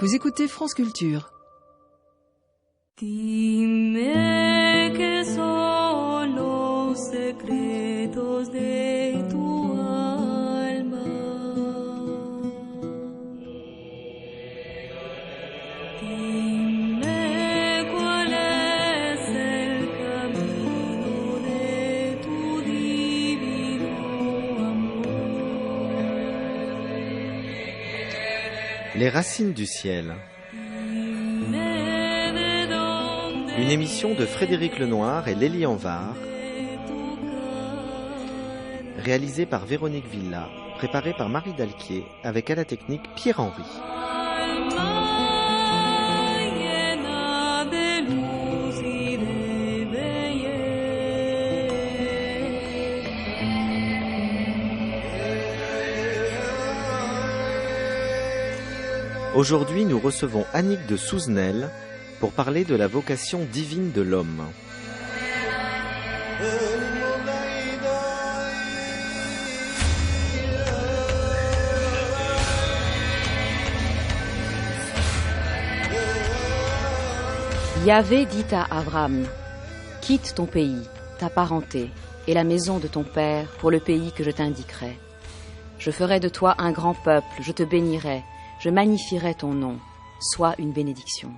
Vous écoutez France Culture. Dime que son los secretos de tu alma. Dime cuál es el camino de tu divino amor. Les racines du ciel. Une émission de Frédéric Lenoir et Lélie Anvar, réalisée par Véronique Villa, préparée par Marie Dalquier, avec à la technique Pierre-Henri. Aujourd'hui, nous recevons Annick de Souzenel pour parler de la vocation divine de l'homme. Yahvé dit à Abraham, « Quitte ton pays, ta parenté et la maison de ton père pour le pays que je t'indiquerai. Je ferai de toi un grand peuple, je te bénirai, je magnifierai ton nom, sois une bénédiction.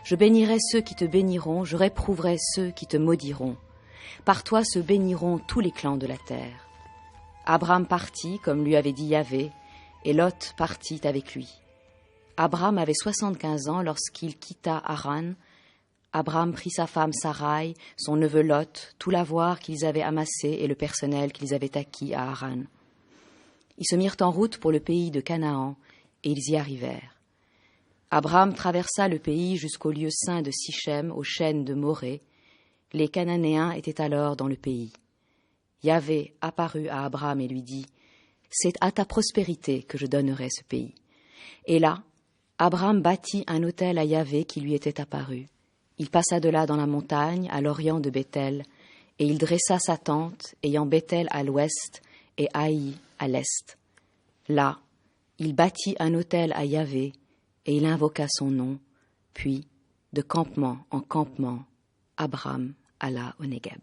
Je bénirai ceux qui te béniront, je réprouverai ceux qui te maudiront. Par toi se béniront tous les clans de la terre. » Abraham partit, comme lui avait dit Yahvé, et Lot partit avec lui. Abraham avait 75 ans lorsqu'il quitta Haran. Abraham prit sa femme Sarai, son neveu Lot, tout l'avoir qu'ils avaient amassé et le personnel qu'ils avaient acquis à Haran. Ils se mirent en route pour le pays de Canaan, et ils y arrivèrent. Abraham traversa le pays jusqu'au lieu saint de Sichem, aux chênes de Morée. Les Cananéens étaient alors dans le pays. Yahvé apparut à Abraham et lui dit, « C'est à ta prospérité que je donnerai ce pays. » Et là, Abraham bâtit un autel à Yahvé qui lui était apparu. Il passa de là dans la montagne, à l'orient de Béthel, et il dressa sa tente, ayant Béthel à l'ouest et Haï à l'est. Là, il bâtit un autel à Yahvé, et il invoqua son nom, puis, de campement en campement, Abraham alla au Negueb.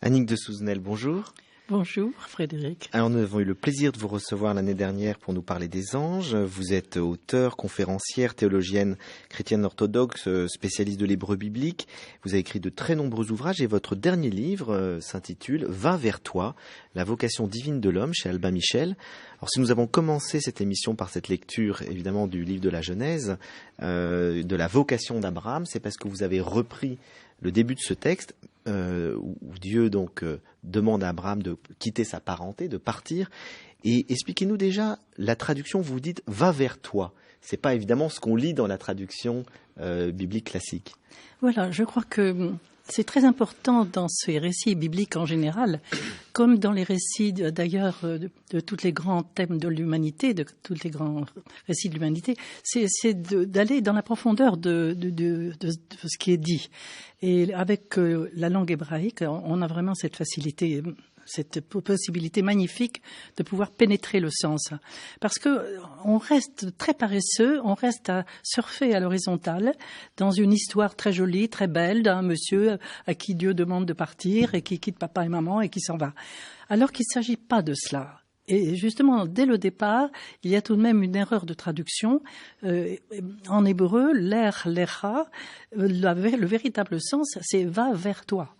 Annick de Souzenel, bonjour. Bonjour Frédéric. Alors nous avons eu le plaisir de vous recevoir l'année dernière pour nous parler des anges. Vous êtes auteure, conférencière, théologienne chrétienne orthodoxe, spécialiste de l'hébreu biblique. Vous avez écrit de très nombreux ouvrages et votre dernier livre s'intitule « Va vers toi, la vocation divine de l'homme » chez Albin Michel. Alors si nous avons commencé cette émission par cette lecture évidemment du livre de la Genèse, de la vocation d'Abraham, c'est parce que vous avez repris le début de ce texte où Dieu donc demande à Abraham de quitter sa parenté, de partir. Et expliquez-nous déjà la traduction. Vous dites « va vers toi ». C'est pas évidemment ce qu'on lit dans la traduction biblique classique. Voilà, je crois que c'est très important dans ces récits bibliques en général, comme dans les récits d'ailleurs de tous les grands thèmes de l'humanité, de tous les grands récits de l'humanité, c'est d'aller dans la profondeur de ce qui est dit. Et avec la langue hébraïque, on a vraiment cette facilité, cette possibilité magnifique de pouvoir pénétrer le sens. Parce que on reste très paresseux, on reste à surfer à l'horizontale dans une histoire très jolie, très belle d'un monsieur à qui Dieu demande de partir et qui quitte papa et maman et qui s'en va. Alors qu'il ne s'agit pas de cela. Et justement, dès le départ, il y a tout de même une erreur de traduction. En hébreu, lecha, le véritable sens, c'est « va vers toi ».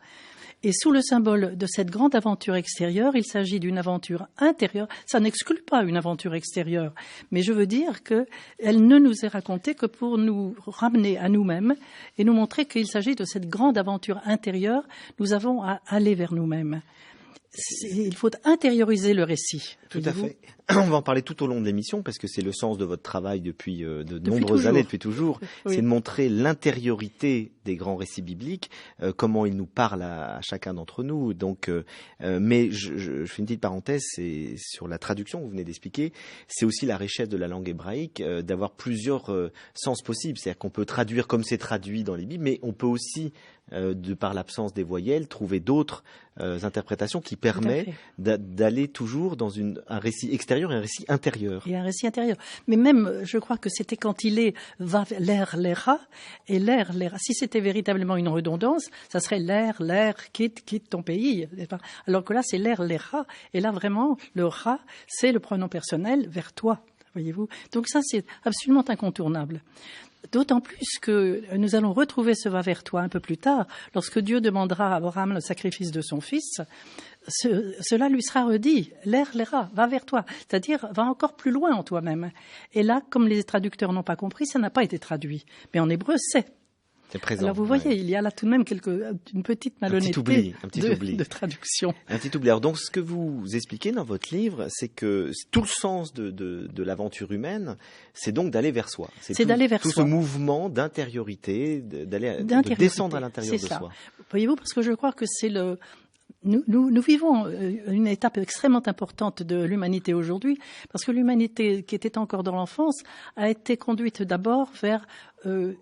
Et sous le symbole de cette grande aventure extérieure, il s'agit d'une aventure intérieure. Ça n'exclut pas une aventure extérieure, mais je veux dire qu'elle ne nous est racontée que pour nous ramener à nous-mêmes et nous montrer qu'il s'agit de cette grande aventure intérieure. Nous avons à aller vers nous-mêmes. Il faut intérioriser le récit. Tout à fait. On va en parler tout au long de l'émission parce que c'est le sens de votre travail depuis de nombreuses années, depuis toujours. Oui. C'est de montrer l'intériorité des grands récits bibliques, comment ils nous parlent à chacun d'entre nous. Donc, mais je fais une petite parenthèse, c'est sur la traduction que vous venez d'expliquer. C'est aussi la richesse de la langue hébraïque d'avoir plusieurs sens possibles. C'est-à-dire qu'on peut traduire comme c'est traduit dans les Bibles, mais on peut aussi de par l'absence des voyelles, trouver d'autres interprétations qui permet d'aller toujours dans un récit extérieur et un récit intérieur. Et un récit intérieur. Mais même, je crois que c'était quand il est l'air, l'aira, et l'air, l'aira. Si c'était véritablement une redondance, ça serait l'air, quitte ton pays. Alors que là, c'est l'air, l'aira. Et là, vraiment, le ra, c'est le pronom personnel vers toi. Voyez-vous. Donc ça, c'est absolument incontournable. D'autant plus que nous allons retrouver ce va vers toi un peu plus tard, lorsque Dieu demandera à Abraham le sacrifice de son fils. Cela lui sera redit, l'air, l'aira, va vers toi, c'est-à-dire va encore plus loin en toi-même. Et là, comme les traducteurs n'ont pas compris, ça n'a pas été traduit. Mais en hébreu, c'est présent. Alors vous voyez, il y a là tout de même une petite malhonnêteté de traduction. Un petit oubli. Alors donc ce que vous expliquez dans votre livre, c'est que tout le sens de l'aventure humaine, c'est donc d'aller vers soi. C'est d'aller vers soi. Tout ce mouvement d'intériorité, de descendre à l'intérieur de soi. Voyez-vous, parce que je crois que c'est Nous vivons une étape extrêmement importante de l'humanité aujourd'hui, parce que l'humanité qui était encore dans l'enfance a été conduite d'abord vers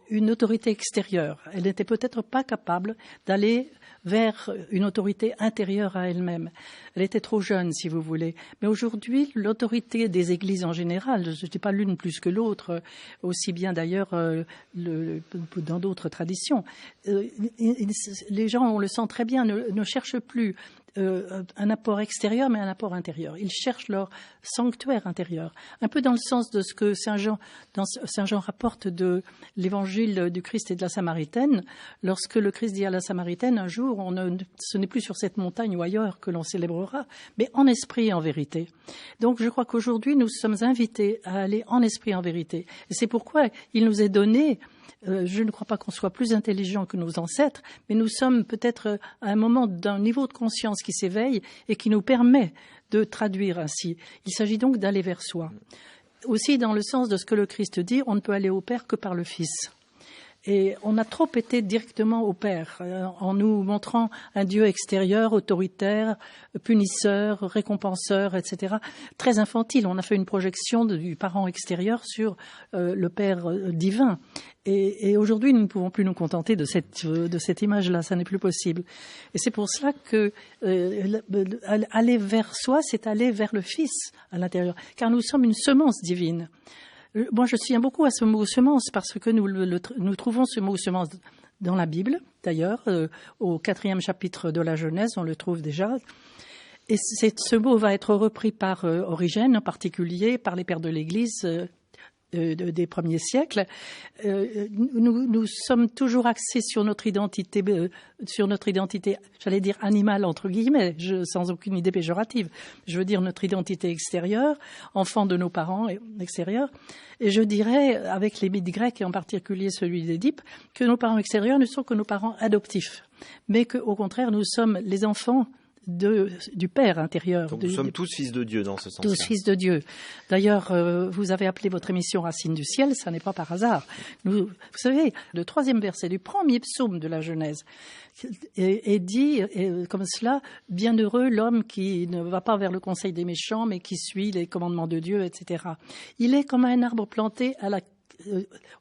une autorité extérieure. Elle n'était peut-être pas capable d'aller vers une autorité intérieure à elle-même. Elle était trop jeune, si vous voulez. Mais aujourd'hui, l'autorité des églises en général, je ne dis pas l'une plus que l'autre, aussi bien d'ailleurs dans d'autres traditions, les gens, on le sent très bien, ne cherchent plus un apport extérieur, mais un apport intérieur. Ils cherchent leur sanctuaire intérieur. Un peu dans le sens de ce que Saint Jean rapporte de l'évangile du Christ et de la Samaritaine. Lorsque le Christ dit à la Samaritaine, un jour, ce n'est plus sur cette montagne ou ailleurs que l'on célébrera, mais en esprit et en vérité. Donc je crois qu'aujourd'hui, nous sommes invités à aller en esprit et en vérité. Et c'est pourquoi il nous est donné... je ne crois pas qu'on soit plus intelligent que nos ancêtres, mais nous sommes peut-être à un moment d'un niveau de conscience qui s'éveille et qui nous permet de traduire ainsi. Il s'agit donc d'aller vers soi. Aussi, dans le sens de ce que le Christ dit, on ne peut aller au Père que par le Fils. Et on a trop été directement au Père, en nous montrant un Dieu extérieur, autoritaire, punisseur, récompenseur, etc. Très infantile. On a fait une projection du parent extérieur sur le Père divin. Et aujourd'hui, nous ne pouvons plus nous contenter de cette image-là. Ça n'est plus possible. Et c'est pour cela que aller vers soi, c'est aller vers le Fils à l'intérieur. Car nous sommes une semence divine. Moi, je tiens beaucoup à ce mot semence parce que nous trouvons ce mot semence dans la Bible, d'ailleurs, au 4e chapitre de la Genèse, on le trouve déjà. Et ce mot va être repris par Origène, en particulier par les pères de l'Église des premiers siècles. Nous sommes toujours axés sur notre identité, j'allais dire animale entre guillemets, sans aucune idée péjorative. Je veux dire notre identité extérieure, enfant de nos parents extérieurs. Et je dirais, avec les mythes grecs et en particulier celui d'Édipe, que nos parents extérieurs ne sont que nos parents adoptifs, mais qu'au contraire nous sommes les enfants du Père intérieur. Donc nous sommes tous fils de Dieu dans ce sens-là. Tous fils de Dieu. D'ailleurs, vous avez appelé votre émission Racines du ciel, ça n'est pas par hasard. Vous savez, le 3e verset du premier psaume de la Genèse est dit comme cela, bienheureux l'homme qui ne va pas vers le conseil des méchants, mais qui suit les commandements de Dieu, etc. Il est comme un arbre planté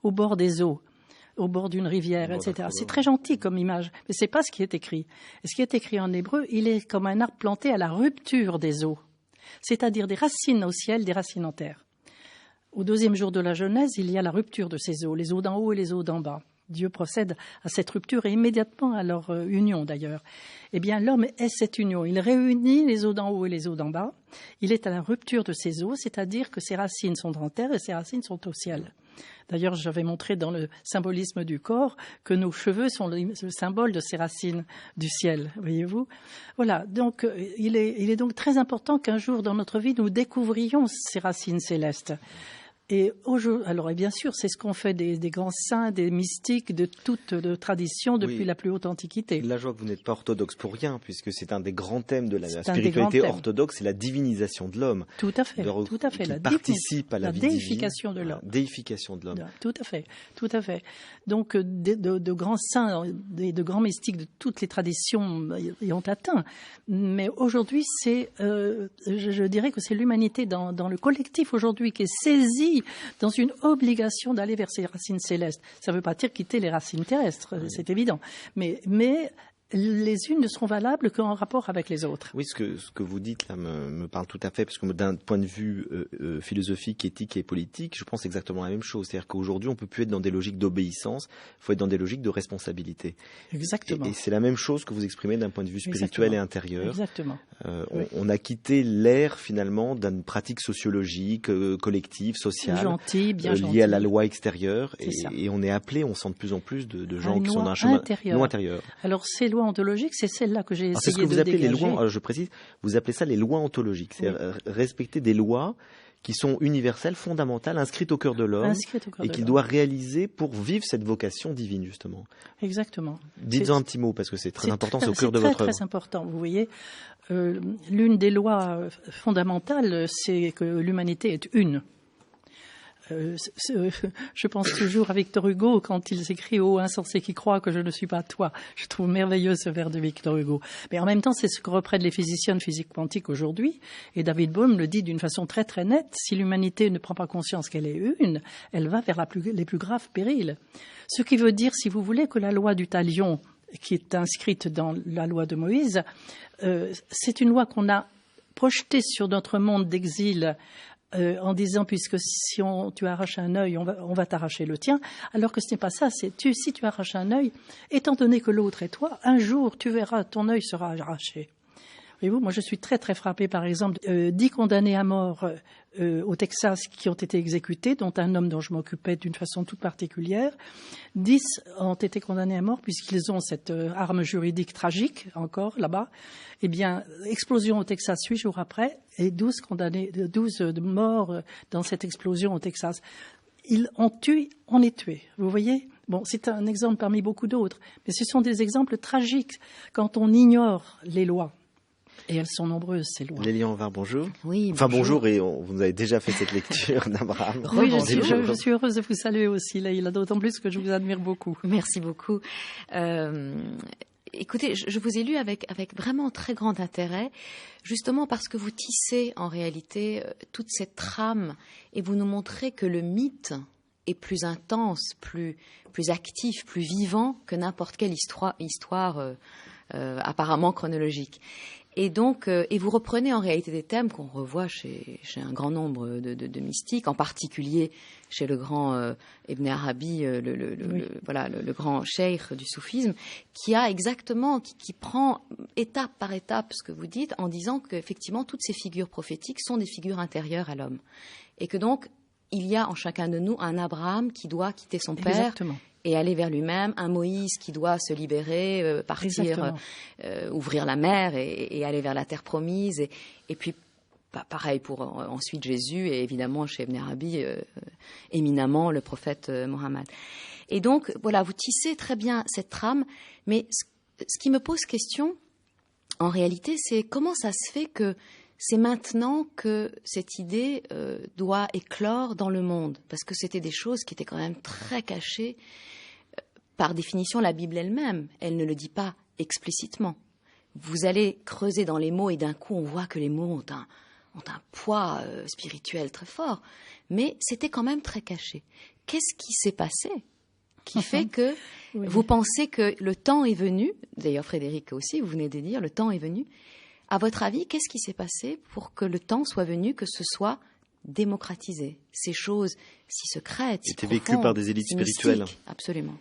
au bord des eaux, au bord d'une rivière, etc. C'est très gentil comme image, mais c'est pas ce qui est écrit. Et ce qui est écrit en hébreu, il est comme un arbre planté à la rupture des eaux, c'est-à-dire des racines au ciel, des racines en terre. Au 2e jour de la Genèse, il y a la rupture de ces eaux, les eaux d'en haut et les eaux d'en bas. Dieu procède à cette rupture et immédiatement à leur union d'ailleurs. Eh bien, l'homme est cette union. Il réunit les eaux d'en haut et les eaux d'en bas. Il est à la rupture de ces eaux, c'est-à-dire que ses racines sont en terre et ses racines sont au ciel. D'ailleurs, j'avais montré dans le symbolisme du corps que nos cheveux sont le symbole de ces racines du ciel, voyez-vous. Voilà, donc il est donc très important qu'un jour dans notre vie, nous découvrions ces racines célestes. Et bien sûr, c'est ce qu'ont fait des grands saints, des mystiques de toute tradition depuis la plus haute antiquité. Là, je vois que vous n'êtes pas orthodoxe pour rien, puisque c'est un des grands thèmes de la spiritualité orthodoxe, c'est la divinisation de l'homme. Tout à fait. Qui participe à la vie déification divine, de l'homme. Déification de l'homme. Tout à fait. Donc, de grands saints, de grands mystiques de toutes les traditions y ont atteint. Mais aujourd'hui, je dirais que c'est l'humanité dans le collectif aujourd'hui qui est saisie dans une obligation d'aller vers ces racines célestes. Ça ne veut pas dire quitter les racines terrestres, c'est évident. Mais les unes ne seront valables qu'en rapport avec les autres. Oui, ce que vous dites là me parle tout à fait, parce que d'un point de vue philosophique, éthique et politique, je pense exactement la même chose. C'est-à-dire qu'aujourd'hui, on peut plus être dans des logiques d'obéissance, il faut être dans des logiques de responsabilité. Exactement. Et c'est la même chose que vous exprimez d'un point de vue spirituel et intérieur. Exactement. Oui. On a quitté l'ère finalement d'une pratique sociologique, collective, sociale, gentille, bien liée à la loi extérieure, et on est appelé, on sent de plus en plus de gens qui sont dans un chemin non intérieur. Alors ces lois ontologiques, c'est celle-là que j'ai essayé de dégager. C'est ce que vous appelez les lois, alors je précise, vous appelez ça les lois ontologiques, c'est-à-dire respecter des lois qui sont universelles, fondamentales, inscrites au cœur de l'homme, et qu'il doit réaliser pour vivre cette vocation divine, justement. Exactement. Dites-en un petit mot, parce que c'est très important, c'est au cœur de votre œuvre. C'est très important, vous voyez. L'une des lois fondamentales, c'est que l'humanité est une. Je pense toujours à Victor Hugo quand il s'écrit « Ô insensé qui croit que je ne suis pas toi ». Je trouve merveilleux ce vers de Victor Hugo. Mais en même temps, c'est ce que reprennent les physiciens de physique quantique aujourd'hui. Et David Bohm le dit d'une façon très très nette. Si l'humanité ne prend pas conscience qu'elle est une, elle va vers les plus graves périls. Ce qui veut dire, si vous voulez, que la loi du talion, qui est inscrite dans la loi de Moïse, c'est une loi qu'on a projetée sur notre monde d'exil en disant, puisque si tu arraches un œil, on va t'arracher le tien, alors que ce n'est pas ça. Si tu arraches un œil, étant donné que l'autre est toi, un jour, tu verras, ton œil sera arraché. Voyez-vous, moi je suis très très frappée, par exemple, 10 condamnés à mort au Texas qui ont été exécutés, dont un homme dont je m'occupais d'une façon toute particulière. 10 ont été condamnés à mort puisqu'ils ont cette arme juridique tragique, encore là-bas. Eh bien, explosion au Texas 8 jours après, et 12 morts dans cette explosion au Texas. On est tué, vous voyez ? Bon, c'est un exemple parmi beaucoup d'autres, mais ce sont des exemples tragiques quand on ignore les lois. Et elles sont nombreuses, ces lois. Lélie Anvar, bonjour. Oui, enfin, bonjour, et vous avez déjà fait cette lecture d'Abraham. Oui, je suis heureuse de vous saluer aussi, Leïla, d'autant plus que je vous admire beaucoup. Merci beaucoup. Écoutez, je vous ai lu avec vraiment très grand intérêt, justement parce que vous tissez en réalité toute cette trame et vous nous montrez que le mythe est plus intense, plus actif, plus vivant que n'importe quelle histoire apparemment chronologique. Et donc, et vous reprenez en réalité des thèmes qu'on revoit chez un grand nombre de mystiques, en particulier chez le grand Ibn Arabi, le grand cheikh du soufisme, qui a exactement, qui prend étape par étape ce que vous dites, en disant qu'effectivement toutes ces figures prophétiques sont des figures intérieures à l'homme, et que donc il y a en chacun de nous un Abraham qui doit quitter son père. Exactement. Et aller vers lui-même, un Moïse qui doit se libérer, partir, ouvrir la mer et aller vers la terre promise. Et puis, pareil pour ensuite Jésus et évidemment chez Ibn Arabi, éminemment le prophète Mohammed. Et donc, voilà, vous tissez très bien cette trame, mais ce qui me pose question, en réalité, c'est comment ça se fait que c'est maintenant que cette idée doit éclore dans le monde, parce que c'était des choses qui étaient quand même très cachées. Par définition, la Bible elle-même, elle ne le dit pas explicitement. Vous allez creuser dans les mots et d'un coup, on voit que les mots ont un poids spirituel très fort. Mais c'était quand même très caché. Qu'est-ce qui s'est passé qui fait que vous pensez que le temps est venu, d'ailleurs Frédéric aussi, vous venez de dire, le temps est venu. À votre avis, qu'est-ce qui s'est passé pour que le temps soit venu, que ce soit démocratisé? Ces choses si secrètes, si profondes, vécues par des élites spirituelles. Mystiques, absolument.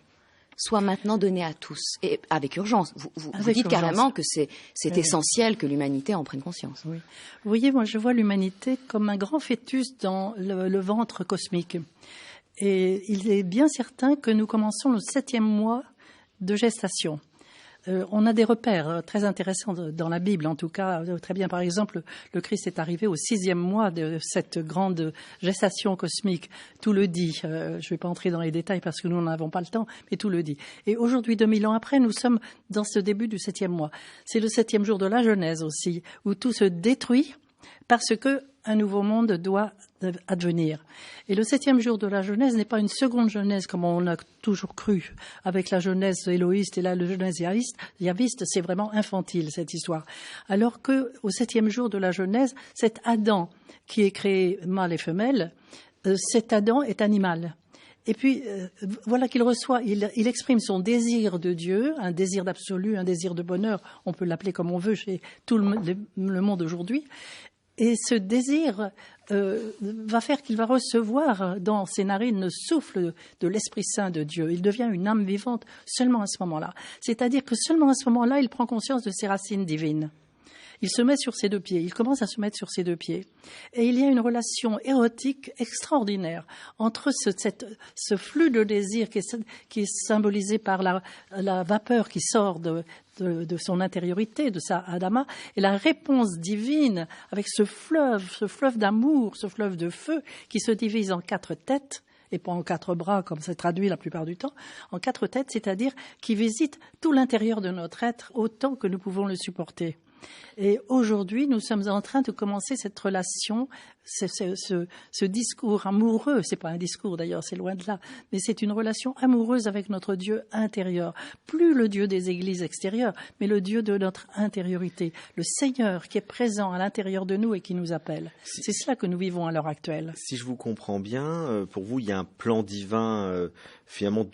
Soit maintenant donné à tous, et avec urgence. Vous dites urgence. Carrément que c'est essentiel que l'humanité en prenne conscience. Oui. Vous voyez, moi je vois l'humanité comme un grand fœtus dans le ventre cosmique. Et il est bien certain que nous commençons le 7e mois de gestation. On a des repères très intéressants dans la Bible, en tout cas, très bien. Par exemple, le Christ est arrivé au 6e mois de cette grande gestation cosmique. Tout le dit. Je ne vais pas entrer dans les détails parce que nous n'avons pas le temps, mais tout le dit. Et aujourd'hui, 2000 ans après, nous sommes dans ce début du 7e mois. C'est le 7e jour de la Genèse aussi, où tout se détruit parce que un nouveau monde doit advenir. Et le 7e jour de la Genèse n'est pas une seconde Genèse comme on a toujours cru, avec la Genèse éloïste et la Genèse yaviste, c'est vraiment infantile cette histoire. Alors que au 7e jour de la Genèse, cet Adam qui est créé mâle et femelle, cet Adam est animal. Et puis, voilà qu'il reçoit, il exprime son désir de Dieu, un désir d'absolu, un désir de bonheur, on peut l'appeler comme on veut chez tout le monde aujourd'hui. Et ce désir va faire qu'il va recevoir dans ses narines le souffle de l'Esprit Saint de Dieu. Il devient une âme vivante seulement à ce moment-là. C'est-à-dire que seulement à ce moment-là, il prend conscience de ses racines divines. Il se met sur ses deux pieds, il commence à se mettre sur ses deux pieds. Et il y a une relation érotique extraordinaire entre ce flux de désir qui est symbolisé par la vapeur qui sort de son intériorité, de sa Adama, et la réponse divine avec ce fleuve d'amour, ce fleuve de feu qui se divise en 4 têtes, et pas en 4 bras, comme c'est traduit la plupart du temps, en 4 têtes, c'est-à-dire qui visite tout l'intérieur de notre être autant que nous pouvons le supporter. Et aujourd'hui, nous sommes en train de commencer cette relation, ce discours amoureux. C'est pas un discours d'ailleurs, c'est loin de là, mais c'est une relation amoureuse avec notre Dieu intérieur. Plus le Dieu des églises extérieures, mais le Dieu de notre intériorité. Le Seigneur qui est présent à l'intérieur de nous et qui nous appelle. C'est cela que nous vivons à l'heure actuelle. Si je vous comprends bien, pour vous, il y a un plan divin finalement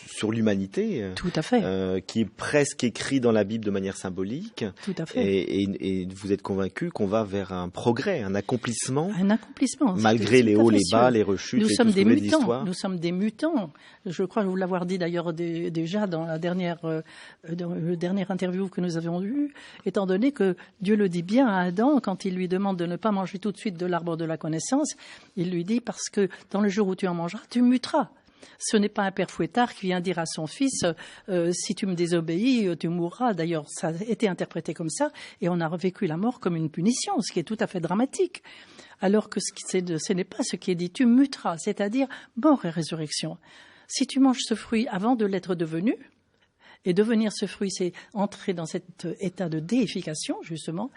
sur l'humanité. Tout à fait. Qui est presque écrit dans la Bible de manière symbolique. Tout à fait. Et vous êtes convaincu qu'on va vers un progrès, un accomplissement. Un accomplissement. Malgré les hauts, les bas, les rechutes, nous et sommes tout ce des que vous voulez de mutants. l'histoire. Nous sommes des mutants. Je crois vous l'avoir dit d'ailleurs déjà dans la dernière interview que nous avions eue, étant donné que Dieu le dit bien à Adam quand il lui demande de ne pas manger tout de suite de l'arbre de la connaissance. Il lui dit parce que dans le jour où tu en mangeras, tu muteras. Ce n'est pas un père fouettard qui vient dire à son fils si tu me désobéis, tu mourras. D'ailleurs, ça a été interprété comme ça et on a revécu la mort comme une punition, ce qui est tout à fait dramatique. Alors que ce n'est pas ce qui est dit, tu muteras, c'est-à-dire mort et résurrection. Si tu manges ce fruit avant de l'être devenu, et devenir ce fruit, c'est entrer dans cet état de déification, justement.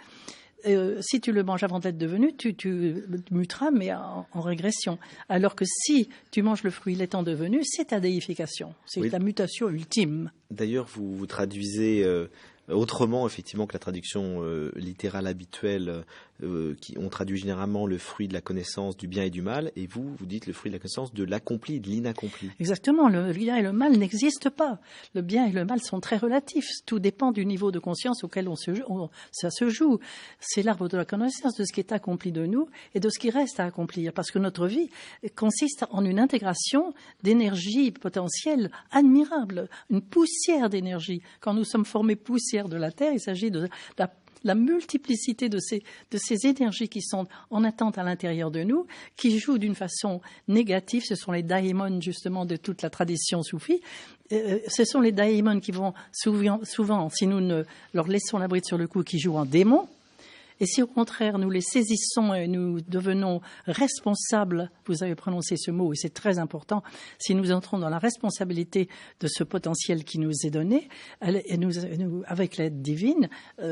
Si tu le manges avant d'être devenu, tu muteras, mais en régression. Alors que si tu manges le fruit l'étant devenu, c'est ta déification. C'est la mutation ultime. D'ailleurs, vous traduisez autrement, effectivement, que la traduction littérale habituelle, qui on traduit généralement le fruit de la connaissance du bien et du mal, et vous dites le fruit de la connaissance de l'accompli, de l'inaccompli. Exactement, le bien et le mal n'existent pas. Le bien et le mal sont très relatifs. Tout dépend du niveau de conscience auquel ça se joue. C'est l'arbre de la connaissance de ce qui est accompli de nous et de ce qui reste à accomplir. Parce que notre vie consiste en une intégration d'énergie potentielle admirable, une poussière d'énergie. Quand nous sommes formés poussière de la Terre, il s'agit de la multiplicité de ces énergies qui sont en attente à l'intérieur de nous, qui jouent d'une façon négative. Ce sont les daimons, justement, de toute la tradition soufie. Ce sont les daimons qui vont souvent, si nous ne leur laissons la bride sur le cou, qui jouent en démons. Et si au contraire nous les saisissons et nous devenons responsables, vous avez prononcé ce mot et c'est très important, si nous entrons dans la responsabilité de ce potentiel qui nous est donné, et nous, avec l'aide divine,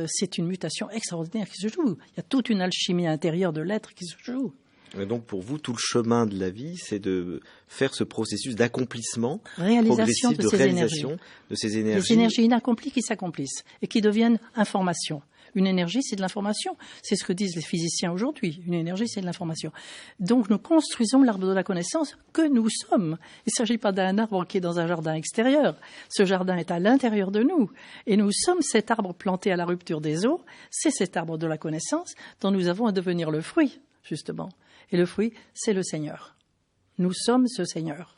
c'est une mutation extraordinaire qui se joue. Il y a toute une alchimie intérieure de l'être qui se joue. Et donc pour vous, tout le chemin de la vie, c'est de faire ce processus d'accomplissement progressif, de réalisation de ces énergies. Les énergies inaccomplies qui s'accomplissent et qui deviennent information. Une énergie, c'est de l'information. C'est ce que disent les physiciens aujourd'hui. Une énergie, c'est de l'information. Donc, nous construisons l'arbre de la connaissance que nous sommes. Il ne s'agit pas d'un arbre qui est dans un jardin extérieur. Ce jardin est à l'intérieur de nous. Et nous sommes cet arbre planté à la rupture des eaux. C'est cet arbre de la connaissance dont nous avons à devenir le fruit, justement. Et le fruit, c'est le Seigneur. Nous sommes ce Seigneur.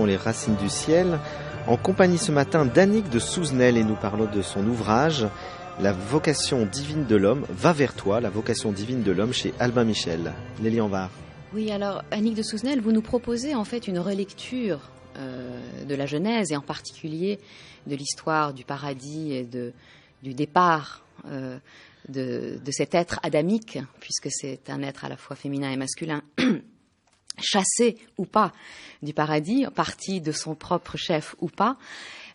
éditions Les Racines du Ciel, en compagnie ce matin d'Annick de Souzenel, et nous parlons de son ouvrage La vocation divine de l'homme va vers toi, la vocation divine de l'homme chez Albin Michel. Lélie Anvar. Oui, alors Annick de Souzenel, vous nous proposez en fait une relecture de la Genèse et en particulier de l'histoire du paradis et du départ de cet être adamique, puisque c'est un être à la fois féminin et masculin, chassé ou pas du paradis, parti de son propre chef ou pas.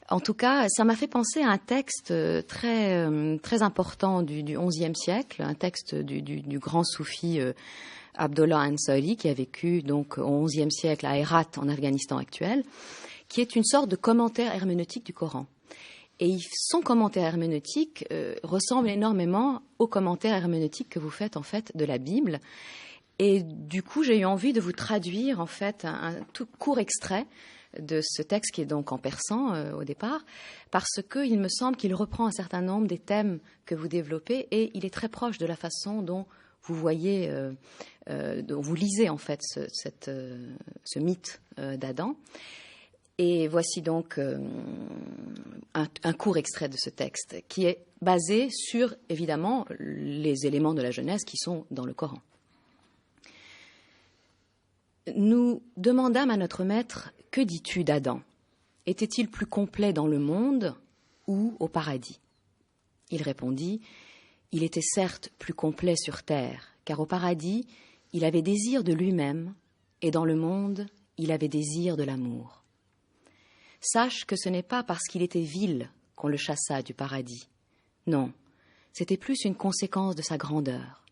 En tout cas, ça m'a fait penser à un texte très important du XIe siècle, un texte du grand soufi Abdollah Ansari, qui a vécu donc au XIe siècle à Hérat, en Afghanistan actuel, qui est une sorte de commentaire herméneutique du Coran. Et son commentaire herméneutique ressemble énormément au commentaire herméneutique que vous faites en fait de la Bible. Et du coup, j'ai eu envie de vous traduire en fait un tout court extrait de ce texte qui est donc en persan au départ, parce qu'il me semble qu'il reprend un certain nombre des thèmes que vous développez et il est très proche de la façon dont vous voyez, dont vous lisez en fait ce mythe d'Adam. Et voici donc un court extrait de ce texte qui est basé sur, évidemment, les éléments de la Genèse qui sont dans le Coran. Nous demandâmes à notre maître « Que dis-tu d'Adam ? Était-il plus complet dans le monde ou au paradis ?» Il répondit « Il était certes plus complet sur terre, car au paradis, il avait désir de lui-même, et dans le monde, il avait désir de l'amour. Sache que ce n'est pas parce qu'il était vil qu'on le chassa du paradis. Non, c'était plus une conséquence de sa grandeur.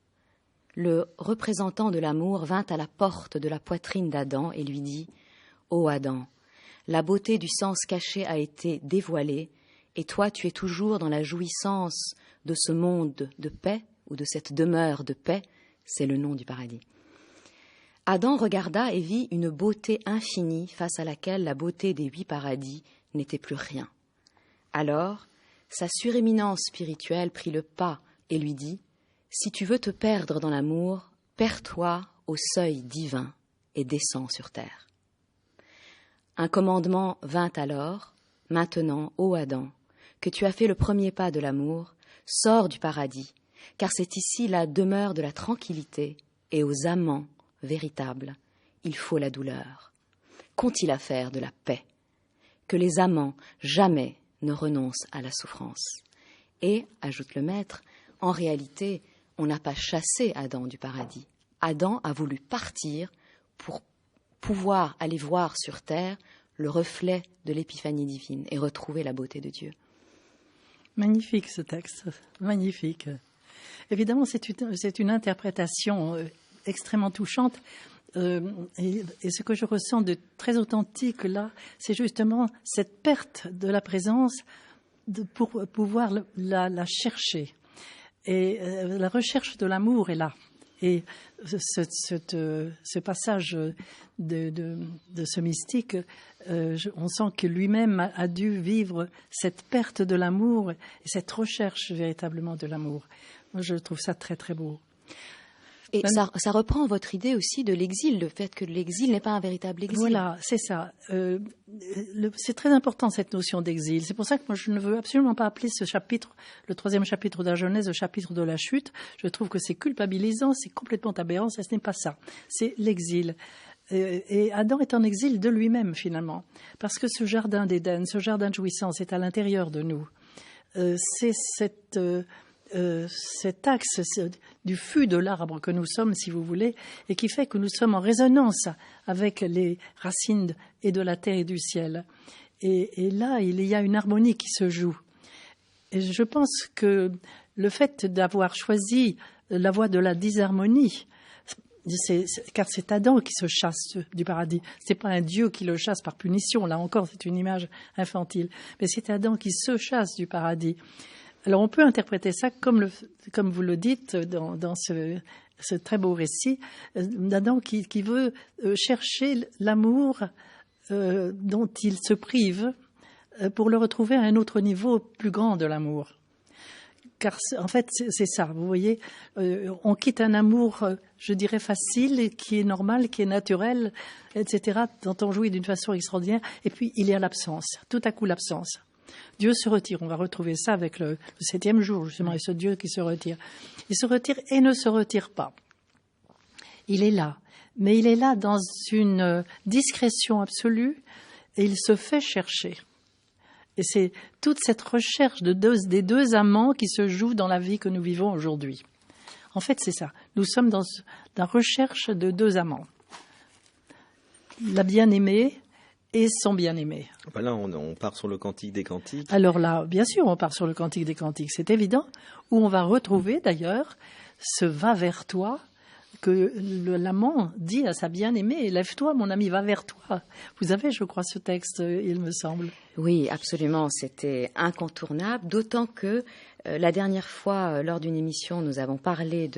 Le représentant de l'amour vint à la porte de la poitrine d'Adam et lui dit « Ô Adam, la beauté du sens caché a été dévoilée, et toi tu es toujours dans la jouissance de ce monde de paix, ou de cette demeure de paix, c'est le nom du paradis. » Adam regarda et vit une beauté infinie face à laquelle la beauté des 8 paradis n'était plus rien. Alors, sa suréminence spirituelle prit le pas et lui dit « Si tu veux te perdre dans l'amour, perds-toi au seuil divin et descends sur terre. » Un commandement vint alors « Maintenant, ô Adam, que tu as fait le premier pas de l'amour, sors du paradis, car c'est ici la demeure de la tranquillité, et aux amants véritable, il faut la douleur. Qu'ont-ils à faire de la paix? Que les amants jamais ne renoncent à la souffrance. Et, ajoute le maître, en réalité, on n'a pas chassé Adam du paradis. Adam a voulu partir pour pouvoir aller voir sur terre le reflet de l'épiphanie divine et retrouver la beauté de Dieu. Magnifique ce texte, magnifique. Évidemment, c'est une interprétation extrêmement touchante. Et ce que je ressens de très authentique là, c'est justement cette perte de la présence pour pouvoir la chercher. Et la recherche de l'amour est là. Et ce passage de ce mystique, on sent que lui-même a dû vivre cette perte de l'amour et cette recherche véritablement de l'amour. Moi, je trouve ça très, très beau. Et ça reprend votre idée aussi de l'exil, le fait que l'exil n'est pas un véritable exil. Voilà, c'est ça. C'est très important cette notion d'exil. C'est pour ça que moi je ne veux absolument pas appeler ce chapitre, le 3e chapitre de la Genèse, le chapitre de la chute. Je trouve que c'est culpabilisant, c'est complètement aberrant, ce n'est pas ça. C'est l'exil. Et Adam est en exil de lui-même finalement, parce que ce jardin d'Éden, ce jardin de jouissance est à l'intérieur de nous. C'est cet axe du fût de l'arbre que nous sommes, si vous voulez, et qui fait que nous sommes en résonance avec les racines et de la terre et du ciel. Et là, il y a une harmonie qui se joue. Et je pense que le fait d'avoir choisi la voie de la disharmonie, car c'est Adam qui se chasse du paradis. C'est pas un Dieu qui le chasse par punition. Là encore, c'est une image infantile. Mais c'est Adam qui se chasse du paradis. Alors on peut interpréter ça comme vous le dites dans ce très beau récit d'Adam qui veut chercher l'amour dont il se prive pour le retrouver à un autre niveau plus grand de l'amour. car en fait, c'est ça, vous voyez, on quitte un amour, je dirais, facile, qui est normal, qui est naturel, etc., dont on jouit d'une façon extraordinaire, et puis il y a l'absence, tout à coup l'absence. Dieu se retire, on va retrouver ça avec le 7e jour, justement, et ce Dieu qui se retire. Il se retire et ne se retire pas. Il est là, mais il est là dans une discrétion absolue, et il se fait chercher. Et c'est toute cette recherche des deux amants qui se joue dans la vie que nous vivons aujourd'hui. En fait, c'est ça. Nous sommes dans la recherche de deux amants. La bien-aimée et son bien-aimé. Voilà, on part sur le Cantique des Cantiques. Alors là, bien sûr, on part sur le Cantique des Cantiques, c'est évident, où on va retrouver d'ailleurs ce « va vers toi » que l'amant dit à sa bien-aimée, « Lève-toi, mon ami, va vers toi ». Vous avez, je crois, ce texte, il me semble. Oui, absolument, c'était incontournable, d'autant que la dernière fois, lors d'une émission, nous avons parlé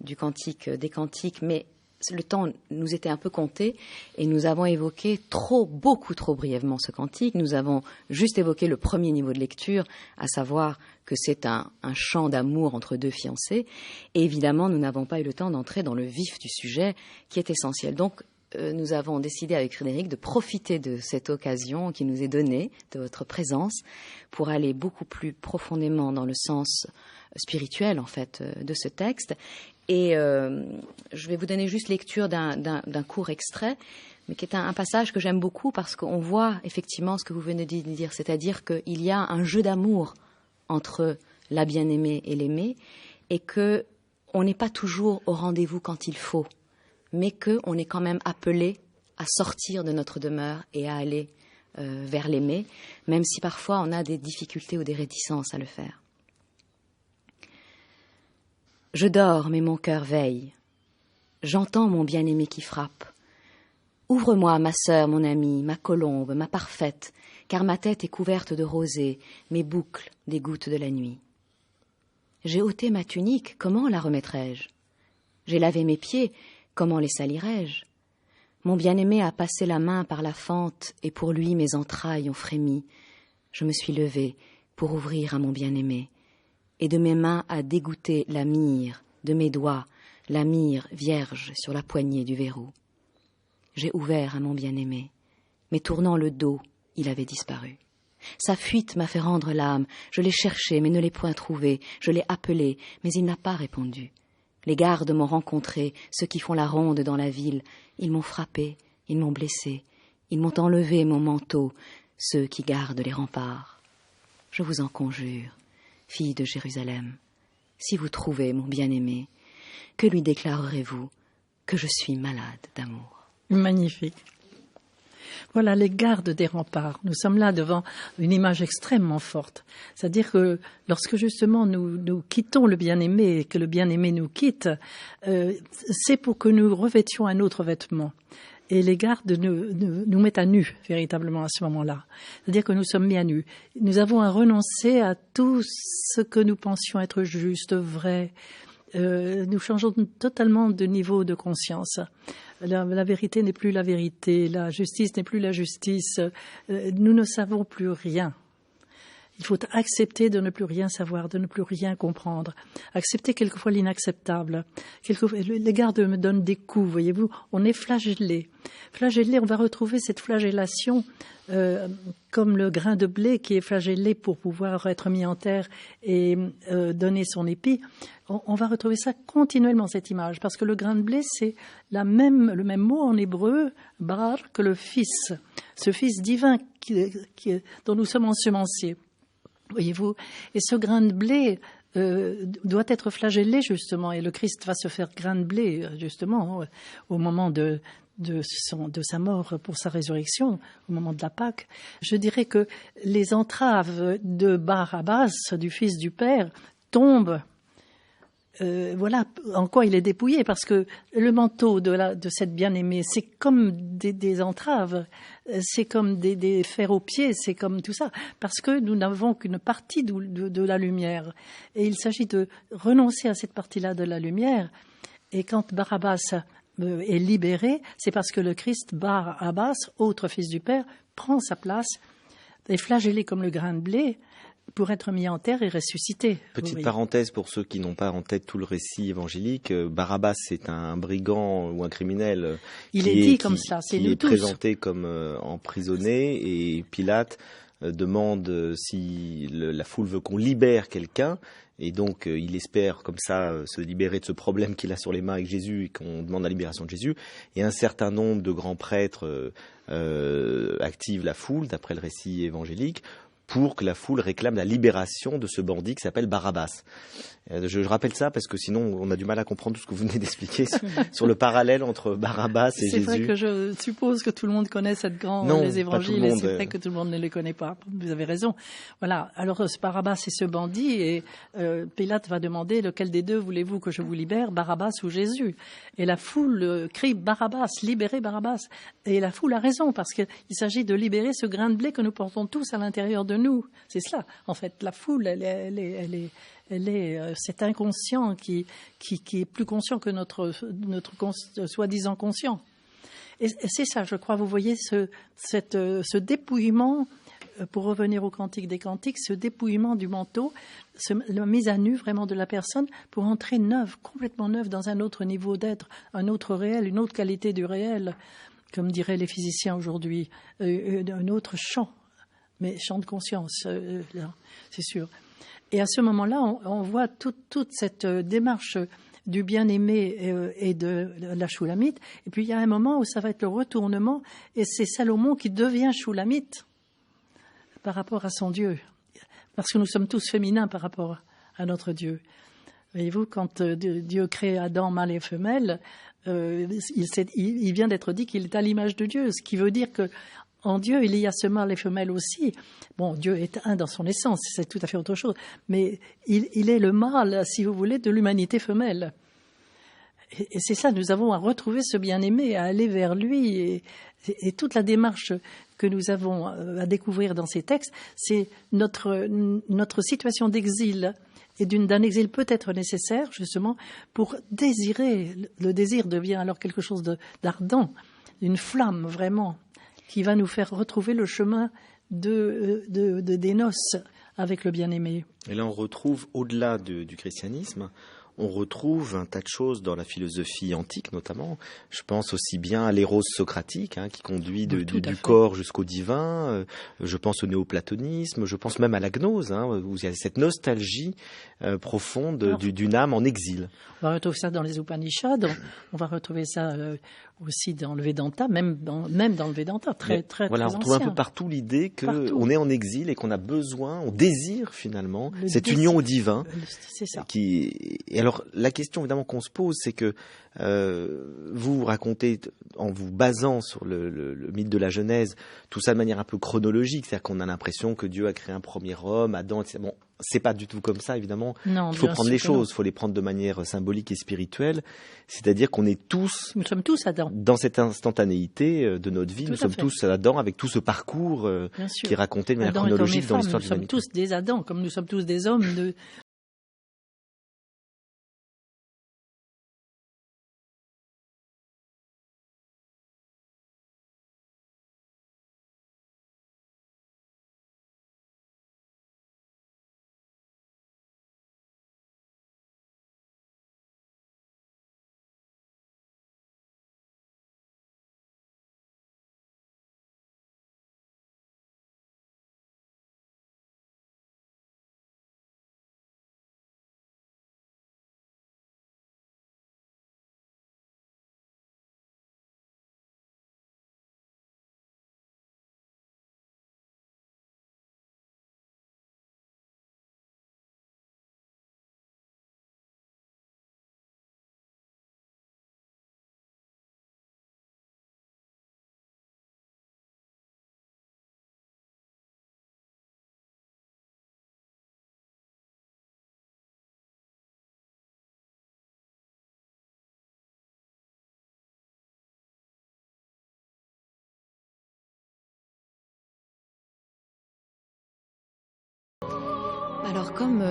du Cantique des Cantiques, mais le temps nous était un peu compté et nous avons évoqué beaucoup trop brièvement ce cantique. Nous avons juste évoqué le premier niveau de lecture, à savoir que c'est un chant d'amour entre deux fiancés. Et évidemment, nous n'avons pas eu le temps d'entrer dans le vif du sujet qui est essentiel. Donc, nous avons décidé avec Frédéric de profiter de cette occasion qui nous est donnée, de votre présence, pour aller beaucoup plus profondément dans le sens spirituel, en fait, de ce texte. Et je vais vous donner juste lecture d'un court extrait, mais qui est un passage que j'aime beaucoup parce qu'on voit effectivement ce que vous venez de dire, c'est-à-dire qu'il y a un jeu d'amour entre la bien-aimée et l'aimé, et qu'on n'est pas toujours au rendez-vous quand il faut, mais qu'on est quand même appelé à sortir de notre demeure et à aller vers l'aimé, même si parfois on a des difficultés ou des réticences à le faire. Je dors, mais mon cœur veille. J'entends mon bien-aimé qui frappe. Ouvre-moi, ma sœur, mon amie, ma colombe, ma parfaite, car ma tête est couverte de rosée, mes boucles des gouttes de la nuit. J'ai ôté ma tunique, comment la remettrai-je? J'ai lavé mes pieds, comment les salirai-je? Mon bien-aimé a passé la main par la fente, et pour lui mes entrailles ont frémi. Je me suis levée pour ouvrir à mon bien-aimé. Et de mes mains a dégoûté la myrrhe, de mes doigts, la myrrhe vierge sur la poignée du verrou. J'ai ouvert à mon bien-aimé, mais tournant le dos, il avait disparu. Sa fuite m'a fait rendre l'âme, je l'ai cherché, mais ne l'ai point trouvé, je l'ai appelé, mais il n'a pas répondu. Les gardes m'ont rencontré, ceux qui font la ronde dans la ville, ils m'ont frappé, ils m'ont blessé, ils m'ont enlevé mon manteau, ceux qui gardent les remparts. Je vous en conjure, fille de Jérusalem, si vous trouvez mon bien-aimé, que lui déclarerez-vous? Que je suis malade d'amour. Magnifique. Voilà les gardes des remparts. Nous sommes là devant une image extrêmement forte. C'est-à-dire que lorsque justement nous quittons le bien-aimé et que le bien-aimé nous quitte, c'est pour que nous revêtions un autre vêtement. Et les gardes nous mettent à nu, véritablement, à ce moment-là. C'est-à-dire que nous sommes mis à nu. Nous avons à renoncer à tout ce que nous pensions être juste, vrai. Nous changeons totalement de niveau de conscience. La vérité n'est plus la vérité, la justice n'est plus la justice. Nous ne savons plus rien. Il faut accepter de ne plus rien savoir, de ne plus rien comprendre. Accepter quelquefois l'inacceptable. Les gardes me donnent des coups, voyez-vous. On est flagellé. Flagellé, on va retrouver cette flagellation comme le grain de blé qui est flagellé pour pouvoir être mis en terre et donner son épi. On va retrouver ça continuellement, cette image, parce que le grain de blé, c'est le même mot en hébreu, bar, que le fils, ce fils divin dont nous sommes ensemenciers. Voyez-vous, et ce grain de blé doit être flagellé, justement, et le Christ va se faire grain de blé, justement, au moment de sa mort pour sa résurrection, au moment de la Pâque. Je dirais que les entraves de Barabbas, du fils du Père, tombent. Voilà en quoi il est dépouillé, parce que le manteau de cette bien-aimée, c'est comme des entraves, c'est comme des fers aux pieds, c'est comme tout ça, parce que nous n'avons qu'une partie de la lumière. Et il s'agit de renoncer à cette partie-là de la lumière. Et quand Barabbas est libéré, c'est parce que le Christ, Barabbas, autre fils du Père, prend sa place, est flagellé comme le grain de blé, pour être mis en terre et ressuscité. Petite Oui. parenthèse pour ceux qui n'ont pas en tête tout le récit évangélique. Barabbas, c'est un brigand ou un criminel Il qui est dit comme ça, c'est qui nous est tous. présenté comme emprisonné, et Pilate demande si la foule veut qu'on libère quelqu'un, et donc il espère comme ça se libérer de ce problème qu'il a sur les mains avec Jésus, et qu'on demande la libération de Jésus. Et un certain nombre de grands prêtres activent la foule, d'après le récit évangélique, pour que la foule réclame la libération de ce bandit qui s'appelle Barabbas. Je rappelle ça parce que sinon on a du mal à comprendre tout ce que vous venez d'expliquer sur le parallèle entre Barabbas et C'est Jésus. vrai que je suppose que tout le monde connaît cette grande, Non, les pas tout le évangiles, et monde. c'est vrai que tout le monde ne les connaît pas. Vous avez raison. Voilà. Alors, ce Barabbas, c'est ce bandit, et Pilate va demander lequel des deux voulez-vous que je vous libère, Barabbas ou Jésus? Et la foule crie Barabbas, libérez Barabbas. Et la foule a raison, parce qu'il s'agit de libérer ce grain de blé que nous portons tous à l'intérieur de nous. C'est cela. En fait, la foule, cet inconscient qui est plus conscient que notre soi-disant conscient. Et c'est ça, je crois, vous voyez, ce dépouillement, pour revenir au Cantique des Cantiques, ce dépouillement du manteau, la mise à nu vraiment de la personne pour entrer neuve, complètement neuve dans un autre niveau d'être, un autre réel, une autre qualité du réel, comme diraient les physiciens aujourd'hui, un autre champ, mais champ de conscience, là, c'est sûr. Et à ce moment-là, on voit toute cette démarche du bien-aimé et de la Shulamite. Et puis il y a un moment où ça va être le retournement, et c'est Salomon qui devient Shulamite par rapport à son Dieu. Parce que nous sommes tous féminins par rapport à notre Dieu. Voyez-vous, quand Dieu crée Adam, mâle et femelle, il vient d'être dit qu'il est à l'image de Dieu, ce qui veut dire que en Dieu, il y a ce mâle et femelle aussi. Bon, Dieu est un dans son essence, c'est tout à fait autre chose. Mais il est le mâle, si vous voulez, de l'humanité femelle. Et c'est ça, nous avons à retrouver ce bien-aimé, à aller vers lui. Et toute la démarche que nous avons à découvrir dans ces textes, c'est notre situation d'exil, et d'un exil peut-être nécessaire, justement, pour désirer. Le désir devient alors quelque chose d'ardent, une flamme, vraiment, qui va nous faire retrouver le chemin des noces avec le bien-aimé. Et là, on retrouve, au-delà du christianisme, on retrouve un tas de choses dans la philosophie antique, notamment. Je pense aussi bien à l'éros socratique, qui conduit du corps jusqu'au divin. Je pense au néoplatonisme. Je pense même à la gnose, où il y a cette nostalgie profonde d'une âme en exil. On va retrouver ça dans les Upanishads. On va retrouver ça aussi dans le Vedanta, même dans le Vedanta, très voilà, très on trouve ancien. un peu partout l'idée qu'on est en exil et qu'on a besoin, on désire finalement cette union au divin. C'est ça. Et alors, la question évidemment qu'on se pose, c'est que vous racontez, en vous basant sur le mythe de la Genèse, tout ça de manière un peu chronologique, c'est-à-dire qu'on a l'impression que Dieu a créé un premier homme, Adam, etc. Bon, c'est pas du tout comme ça, évidemment. Non, il faut prendre les choses, il non. faut les prendre de manière symbolique et spirituelle, c'est-à-dire qu'on est tous... Nous sommes tous Adam. Dans cette instantanéité de notre vie, nous sommes tous Adam, avec tout ce parcours qui est raconté de manière Adam chronologique dans l'histoire de l'humanité. Nous sommes tous des Adams, comme nous sommes tous des hommes. Alors comme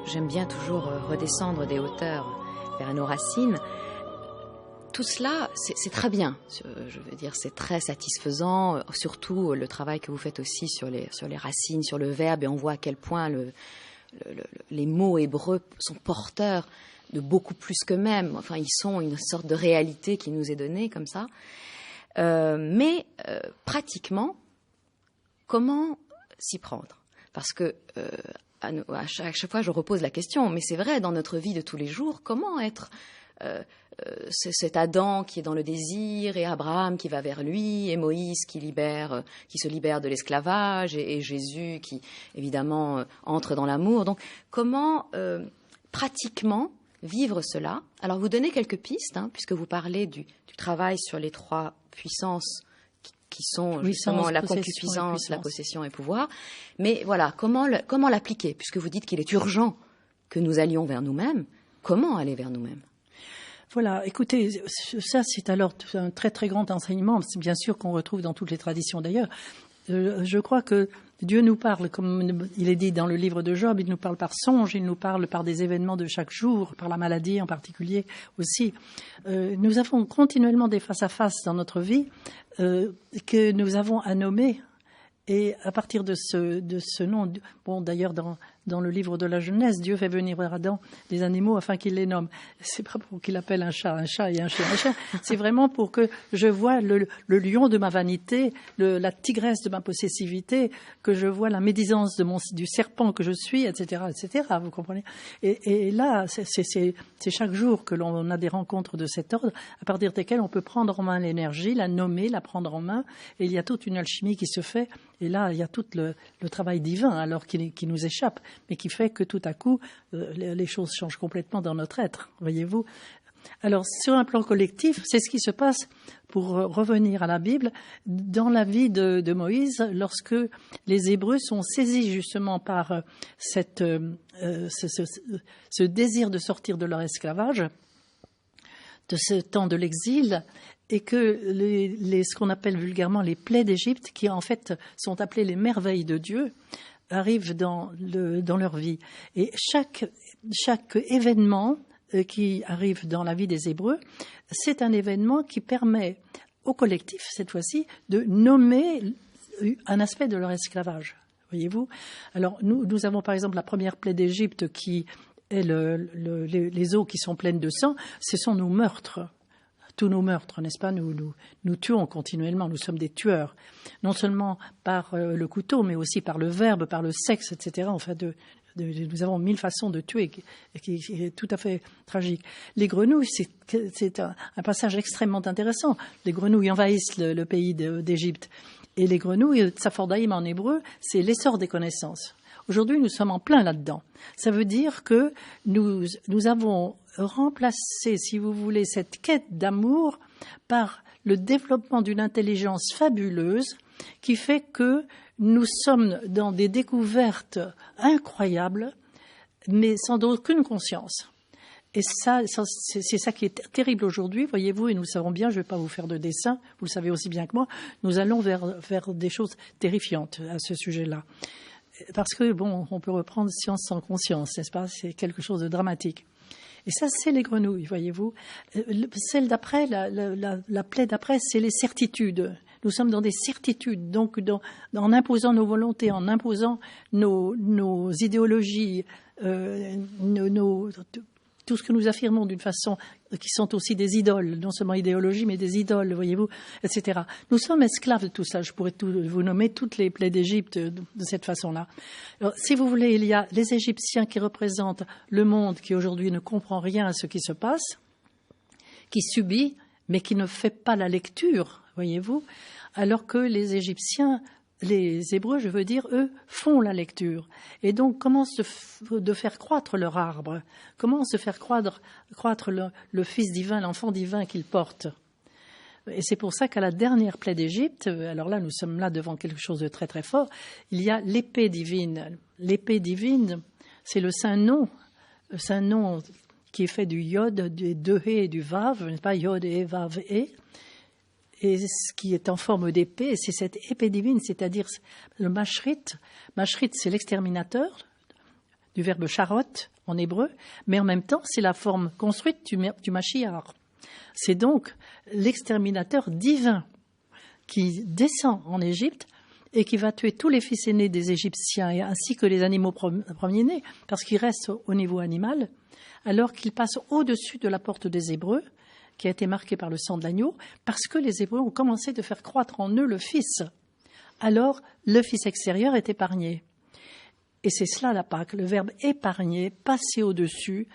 j'aime bien toujours redescendre des hauteurs vers nos racines, tout cela, c'est très bien. Je veux dire, c'est très satisfaisant. Surtout le travail que vous faites aussi sur les racines, sur le verbe, et on voit à quel point les mots hébreux sont porteurs de beaucoup plus qu'eux-mêmes. Enfin, ils sont une sorte de réalité qui nous est donnée comme ça. Mais pratiquement, comment s'y prendre? Parce que à chaque fois, je repose la question, mais c'est vrai, dans notre vie de tous les jours, comment être cet Adam qui est dans le désir, et Abraham qui va vers lui, et Moïse qui se libère de l'esclavage, et Jésus qui, évidemment, entre dans l'amour. Donc, comment pratiquement vivre cela? Alors, vous donnez quelques pistes, puisque vous parlez du travail sur les 3 puissances qui sont justement la concupiscence, la possession et pouvoir. Mais voilà, comment l'appliquer? Puisque vous dites qu'il est urgent que nous allions vers nous-mêmes, comment aller vers nous-mêmes? Voilà, écoutez, ça c'est alors un très très grand enseignement, c'est bien sûr qu'on retrouve dans toutes les traditions d'ailleurs. Je crois que Dieu nous parle, comme il est dit dans le livre de Job, il nous parle par songe, il nous parle par des événements de chaque jour, par la maladie en particulier aussi. Nous avons continuellement des face-à-face dans notre vie que nous avons à nommer. Et à partir de ce nom, bon d'ailleurs dans le livre de la Genèse, Dieu fait venir vers Adam des animaux afin qu'il les nomme. C'est pas pour qu'il appelle un chat et un chien un chien. C'est vraiment pour que je vois le lion de ma vanité, la tigresse de ma possessivité, que je vois la médisance du serpent que je suis, etc., etc. Vous comprenez? Et là, c'est chaque jour que l'on a des rencontres de cet ordre, à partir desquelles on peut prendre en main l'énergie, la nommer, la prendre en main. Et il y a toute une alchimie qui se fait. Et là, il y a tout le travail divin, alors qui nous échappe, mais qui fait que tout à coup, les choses changent complètement dans notre être, voyez-vous. Alors, sur un plan collectif, c'est ce qui se passe, pour revenir à la Bible, dans la vie de Moïse, lorsque les Hébreux sont saisis justement par ce désir de sortir de leur esclavage, de ce temps de l'exil, et que ce qu'on appelle vulgairement les plaies d'Égypte, qui en fait sont appelées les merveilles de Dieu, arrivent dans leur vie. Et chaque événement qui arrive dans la vie des Hébreux, c'est un événement qui permet au collectif, cette fois-ci, de nommer un aspect de leur esclavage. Voyez-vous? Alors, nous avons par exemple la première plaie d'Égypte qui est les eaux qui sont pleines de sang, ce sont nos meurtres. Tous nos meurtres, n'est-ce pas? Nous tuons continuellement, nous sommes des tueurs. Non seulement par le couteau, mais aussi par le verbe, par le sexe, etc. Enfin, nous avons 1000 façons de tuer, qui est tout à fait tragique. Les grenouilles, c'est un passage extrêmement intéressant. Les grenouilles envahissent le pays d'Égypte. Et les grenouilles, Tsaphardaïm en hébreu, c'est l'essor des connaissances. Aujourd'hui, nous sommes en plein là-dedans. Ça veut dire que nous avons remplacé, si vous voulez, cette quête d'amour par le développement d'une intelligence fabuleuse qui fait que nous sommes dans des découvertes incroyables, mais sans aucune conscience. Et ça, c'est ça qui est terrible aujourd'hui, voyez-vous, et nous savons bien, je ne vais pas vous faire de dessin, vous le savez aussi bien que moi, nous allons vers des choses terrifiantes à ce sujet-là. Parce que, bon, on peut reprendre science sans conscience, n'est-ce pas? C'est quelque chose de dramatique. Et ça, c'est les grenouilles, voyez-vous. Celle d'après, la plaie d'après, c'est les certitudes. Nous sommes dans des certitudes, donc en imposant nos volontés, en imposant nos idéologies, tout ce que nous affirmons d'une façon qui sont aussi des idoles, non seulement idéologie, mais des idoles, voyez-vous, etc. Nous sommes esclaves de tout ça. Je pourrais vous nommer toutes les plaies d'Égypte de cette façon-là. Alors, si vous voulez, il y a les Égyptiens qui représentent le monde qui aujourd'hui ne comprend rien à ce qui se passe, qui subit, mais qui ne fait pas la lecture, voyez-vous, alors que les Égyptiens, les Hébreux, je veux dire, eux, font la lecture et donc commencent de faire croître leur arbre, commencent de faire croître le Fils divin, l'enfant divin qu'ils portent. Et c'est pour ça qu'à la dernière plaie d'Égypte, alors là, nous sommes là devant quelque chose de très très fort, il y a l'épée divine. L'épée divine, c'est le saint nom qui est fait du yod, des deux hé et du vav, n'est-ce pas, yod et vav et. Et ce qui est en forme d'épée, c'est cette épée divine, c'est-à-dire le mashrit. Mashrit, c'est l'exterminateur, du verbe charot en hébreu, mais en même temps, c'est la forme construite du Mashiach. C'est donc l'exterminateur divin qui descend en Égypte et qui va tuer tous les fils aînés des Égyptiens ainsi que les animaux premiers-nés, parce qu'il reste au niveau animal, alors qu'il passe au-dessus de la porte des Hébreux, qui a été marquée par le sang de l'agneau, parce que les Hébreux ont commencé de faire croître en eux le fils. Alors, le fils extérieur est épargné. Et c'est cela la Pâque, le verbe épargner, passer au-dessus,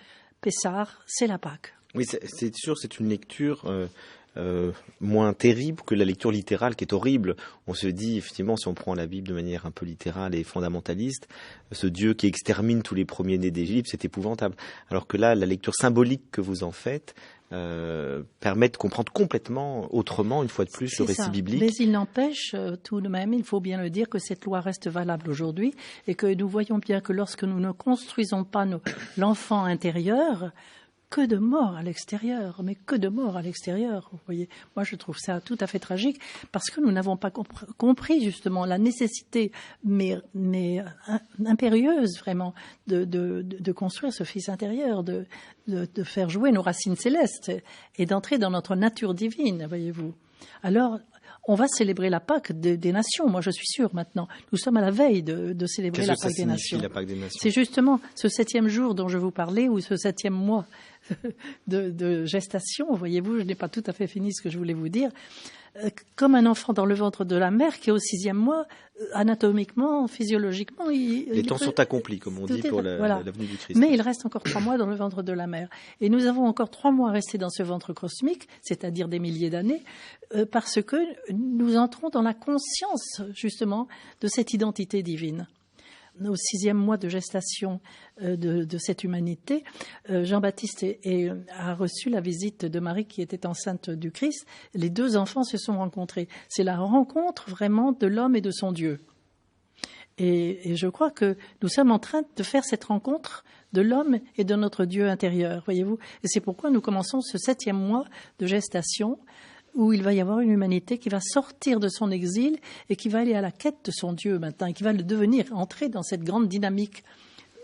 Pessar, c'est la Pâque. Oui, c'est sûr, c'est une lecture moins terrible que la lecture littérale qui est horrible. On se dit, effectivement, si on prend la Bible de manière un peu littérale et fondamentaliste, ce Dieu qui extermine tous les premiers-nés d'Égypte, c'est épouvantable. Alors que là, la lecture symbolique que vous en faites permet de comprendre complètement autrement, une fois de plus, le récit biblique. Mais il n'empêche tout de même, il faut bien le dire, que cette loi reste valable aujourd'hui et que nous voyons bien que lorsque nous ne construisons pas l'enfant intérieur, que de morts à l'extérieur, mais que de morts à l'extérieur, vous voyez. Moi, je trouve ça tout à fait tragique parce que nous n'avons pas compris justement la nécessité, mais impérieuse vraiment, de construire ce fils intérieur, de faire jouer nos racines célestes et d'entrer dans notre nature divine, voyez-vous. Alors, on va célébrer la Pâque des nations. Moi, je suis sûre maintenant. Nous sommes à la veille de célébrer la Pâque des nations. La Pâque des nations. C'est justement ce 7e jour dont je vous parlais, ou ce 7e mois de gestation. Voyez-vous, je n'ai pas tout à fait fini ce que je voulais vous dire. Comme un enfant dans le ventre de la mère qui est au 6e mois, anatomiquement, physiologiquement... Les temps sont accomplis, comme on dit, pour l'avenue du Christ. Mais il reste encore 3 mois dans le ventre de la mère. Et nous avons encore 3 mois à rester dans ce ventre cosmique, c'est-à-dire des milliers d'années, parce que nous entrons dans la conscience, justement, de cette identité divine. Au 6e mois de gestation de cette humanité, Jean-Baptiste a reçu la visite de Marie qui était enceinte du Christ. Les 2 enfants se sont rencontrés. C'est la rencontre vraiment de l'homme et de son Dieu. Et je crois que nous sommes en train de faire cette rencontre de l'homme et de notre Dieu intérieur, voyez-vous. Et c'est pourquoi nous commençons ce 7e mois de gestation où il va y avoir une humanité qui va sortir de son exil et qui va aller à la quête de son Dieu maintenant, et qui va le devenir, entrer dans cette grande dynamique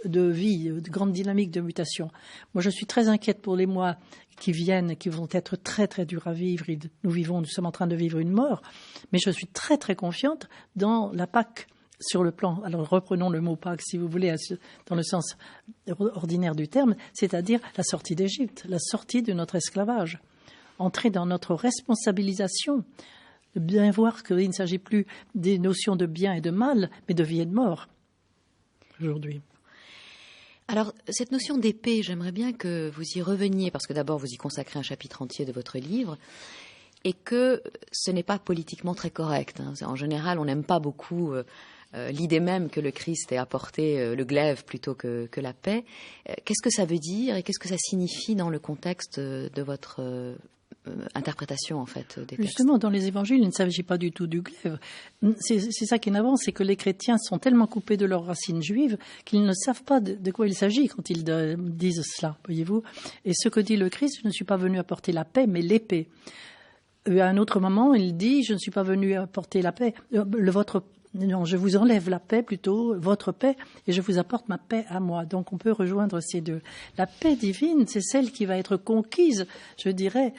de vie, de grande dynamique de mutation. Moi, je suis très inquiète pour les mois qui viennent, qui vont être très, très durs à vivre. Nous sommes en train de vivre une mort, mais je suis très, très confiante dans la Pâque sur le plan. Alors, reprenons le mot Pâque, si vous voulez, dans le sens ordinaire du terme, c'est-à-dire la sortie d'Égypte, la sortie de notre esclavage. Entrer dans notre responsabilisation, de bien voir qu'il ne s'agit plus des notions de bien et de mal, mais de vie et de mort, aujourd'hui. Alors, cette notion d'épée, j'aimerais bien que vous y reveniez, parce que d'abord, vous y consacrez un chapitre entier de votre livre, et que ce n'est pas politiquement très correct. En général, on n'aime pas beaucoup l'idée même que le Christ ait apporté le glaive plutôt que la paix. Qu'est-ce que ça veut dire et qu'est-ce que ça signifie dans le contexte de votre interprétation en fait des textes. Justement, dans les évangiles, il ne s'agit pas du tout du glaive. C'est ça qui est énervant, c'est que les chrétiens sont tellement coupés de leurs racines juives qu'ils ne savent pas de quoi il s'agit quand ils disent cela, voyez-vous. Et ce que dit le Christ, je ne suis pas venu apporter la paix, mais l'épée. À un autre moment, il dit, je ne suis pas venu apporter la paix, non, je vous enlève la paix plutôt, votre paix, et je vous apporte ma paix à moi. Donc on peut rejoindre ces deux. La paix divine, c'est celle qui va être conquise, je dirais,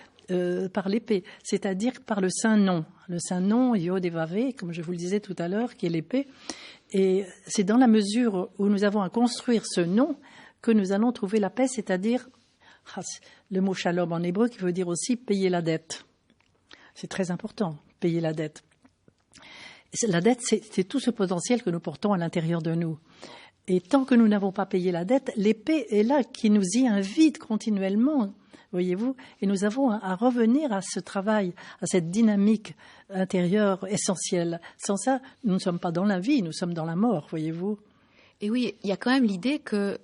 par l'épée, c'est-à-dire par le saint nom. Le saint nom, Yod et Vavé, comme je vous le disais tout à l'heure, qui est l'épée. Et c'est dans la mesure où nous avons à construire ce nom que nous allons trouver la paix, c'est-à-dire le mot shalom en hébreu qui veut dire aussi payer la dette. C'est très important, payer la dette. La dette, c'est tout ce potentiel que nous portons à l'intérieur de nous. Et tant que nous n'avons pas payé la dette, l'épée est là qui nous y invite continuellement, voyez-vous. Et nous avons à revenir à ce travail, à cette dynamique intérieure essentielle. Sans ça, nous ne sommes pas dans la vie, nous sommes dans la mort, voyez-vous. Et oui, il y a quand même l'idée que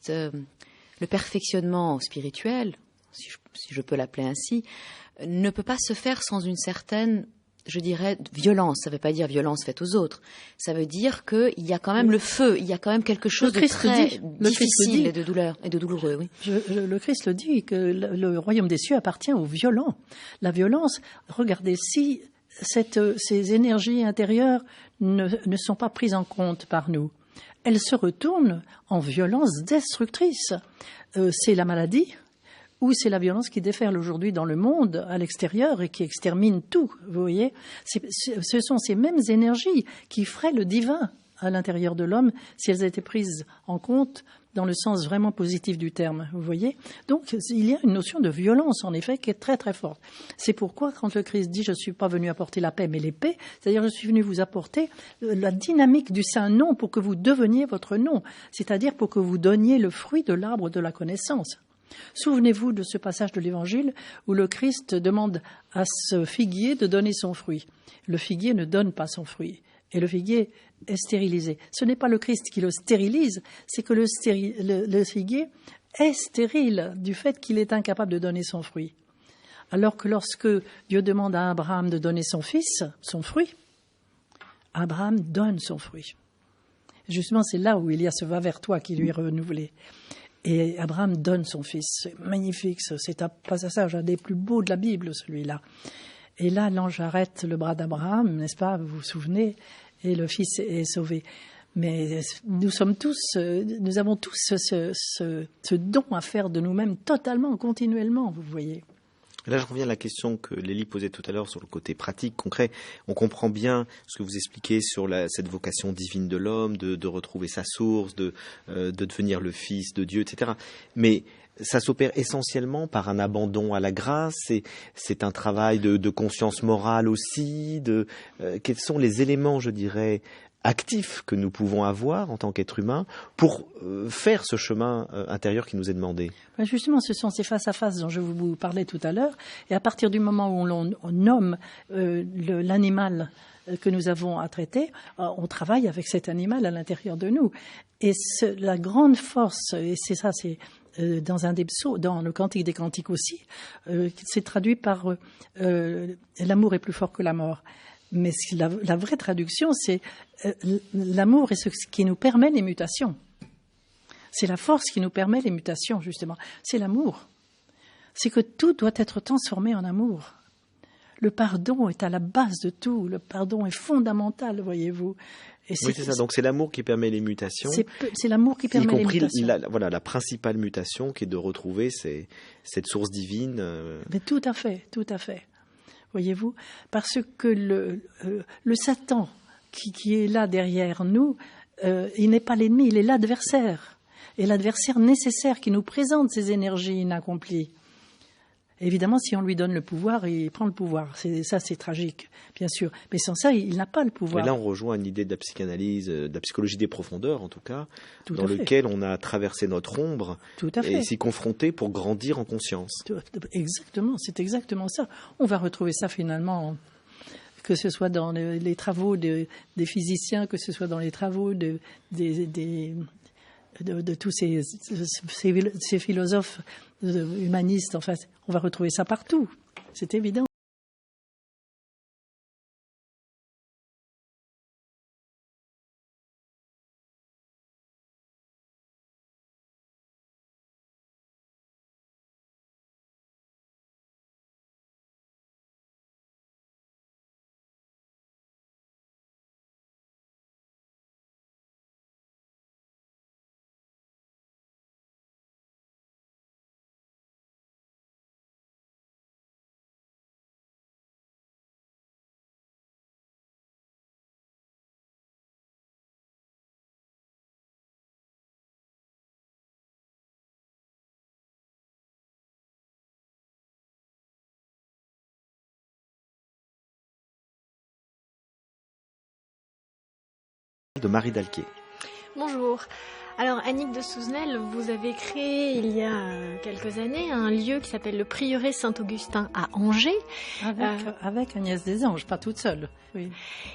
le perfectionnement spirituel, si je peux l'appeler ainsi, ne peut pas se faire sans une certaine, je dirais, violence. Ça ne veut pas dire violence faite aux autres. Ça veut dire qu'il y a quand même le feu, il y a quand même quelque chose de très difficile et de douloureux. Oui. Le Christ le dit, que le royaume des cieux appartient aux violents. La violence, regardez, si ces énergies intérieures ne sont pas prises en compte par nous, elles se retournent en violence destructrice. C'est la maladie, ou c'est la violence qui déferle aujourd'hui dans le monde, à l'extérieur, et qui extermine tout, vous voyez. Ce sont ces mêmes énergies qui feraient le divin à l'intérieur de l'homme si elles étaient prises en compte dans le sens vraiment positif du terme, vous voyez. Donc, il y a une notion de violence, en effet, qui est très, très forte. C'est pourquoi, quand le Christ dit « je ne suis pas venu apporter la paix, mais l'épée », c'est-à-dire « je suis venu vous apporter la dynamique du saint nom pour que vous deveniez votre nom », c'est-à-dire pour que vous donniez le fruit de l'arbre de la connaissance. Souvenez-vous de ce passage de l'Évangile où le Christ demande à ce figuier de donner son fruit. Le figuier ne donne pas son fruit. Et le figuier est stérilisé. Ce n'est pas le Christ qui le stérilise, c'est que le figuier est stérile du fait qu'il est incapable de donner son fruit. Alors que lorsque Dieu demande à Abraham de donner son fils, son fruit, Abraham donne son fruit. Justement, c'est là où il y a ce va vers toi qui lui est renouvelé. Et Abraham donne son fils. C'est magnifique, c'est un passage un des plus beaux de la Bible, celui-là. Et là, l'ange arrête le bras d'Abraham, n'est-ce pas, vous vous souvenez, et le fils est sauvé. Mais nous avons tous ce don à faire de nous-mêmes totalement, continuellement, vous voyez. Là, je reviens à la question que Lélie posait tout à l'heure sur le côté pratique, concret. On comprend bien ce que vous expliquez sur cette vocation divine de l'homme, de retrouver sa source, de devenir le fils de Dieu, etc. Mais ça s'opère essentiellement par un abandon à la grâce. C'est un travail de conscience morale aussi. Quels sont les éléments, je dirais, actifs que nous pouvons avoir en tant qu'être humain pour faire ce chemin intérieur qui nous est demandé? Justement, ce sont ces face-à-face dont je vous parlais tout à l'heure. Et à partir du moment où on nomme l'animal que nous avons à traiter, on travaille avec cet animal à l'intérieur de nous. Et la grande force, et c'est ça, c'est dans un des psaumes, dans le Cantique des Cantiques aussi, c'est traduit par l'amour est plus fort que la mort. Mais la vraie traduction, c'est l'amour est ce qui nous permet les mutations. C'est la force qui nous permet les mutations, justement. C'est l'amour. C'est que tout doit être transformé en amour. Le pardon est à la base de tout. Le pardon est fondamental, voyez-vous. Oui, c'est ça. Donc c'est l'amour qui permet les mutations. C'est l'amour qui permet les mutations. Y compris la principale mutation qui est de retrouver cette source divine. Mais tout à fait, tout à fait. Voyez-vous, parce que le Satan qui est là derrière nous, il n'est pas l'ennemi, il est l'adversaire. Et l'adversaire nécessaire qui nous présente ces énergies inaccomplies. Évidemment, si on lui donne le pouvoir, il prend le pouvoir. Ça, c'est tragique, bien sûr. Mais sans ça, il n'a pas le pouvoir. Et là, on rejoint une idée de la psychanalyse, de la psychologie des profondeurs, en tout cas, dans lequel on a traversé notre ombre et s'y confronter pour grandir en conscience. Exactement, c'est exactement ça. On va retrouver ça finalement, que ce soit dans les travaux des physiciens, que ce soit dans les travaux de tous ces philosophes humanistes, en fait, on va retrouver ça partout, c'est évident. De Marie Dalquier. Bonjour. Alors Annick de Souzenel, vous avez créé il y a quelques années un lieu qui s'appelle le Prieuré Saint-Augustin à Angers. Avec Agnès des Anges, pas toute seule. Oui.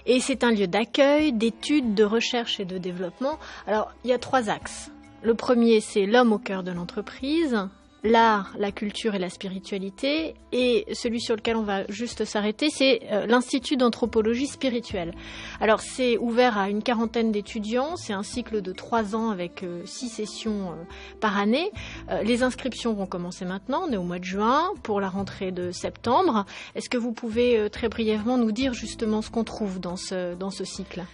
Et c'est un lieu d'accueil, d'études, de recherche et de développement. Alors il y a 3 axes. Le premier, c'est l'homme au cœur de l'entreprise, l'art, la culture et la spiritualité. Et celui sur lequel on va juste s'arrêter, c'est l'Institut d'anthropologie spirituelle. Alors c'est ouvert à une 40aine d'étudiants, c'est un cycle de 3 ans avec 6 sessions par année. Les inscriptions vont commencer maintenant, on est au mois de juin, pour la rentrée de septembre. Est-ce que vous pouvez très brièvement nous dire justement ce qu'on trouve dans ce cycle ?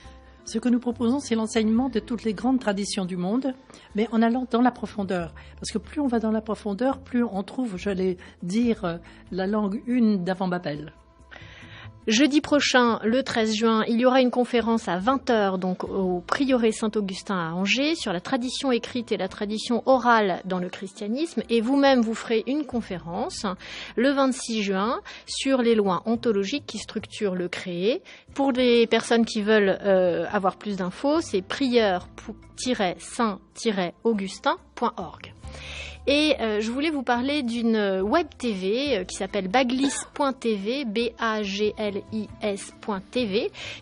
Ce que nous proposons, c'est l'enseignement de toutes les grandes traditions du monde, mais en allant dans la profondeur. Parce que plus on va dans la profondeur, plus on trouve, j'allais dire, la langue une d'avant-Babel. Jeudi prochain, le 13 juin, il y aura une conférence à 20h donc au prieuré Saint-Augustin à Angers sur la tradition écrite et la tradition orale dans le christianisme. Et vous-même, vous ferez une conférence le 26 juin sur les lois ontologiques qui structurent le créé. Pour les personnes qui veulent avoir plus d'infos, c'est prieur-saint-augustin.org. Et je voulais vous parler d'une web TV qui s'appelle baglis.tv, B-A-G-L-I-S.tv,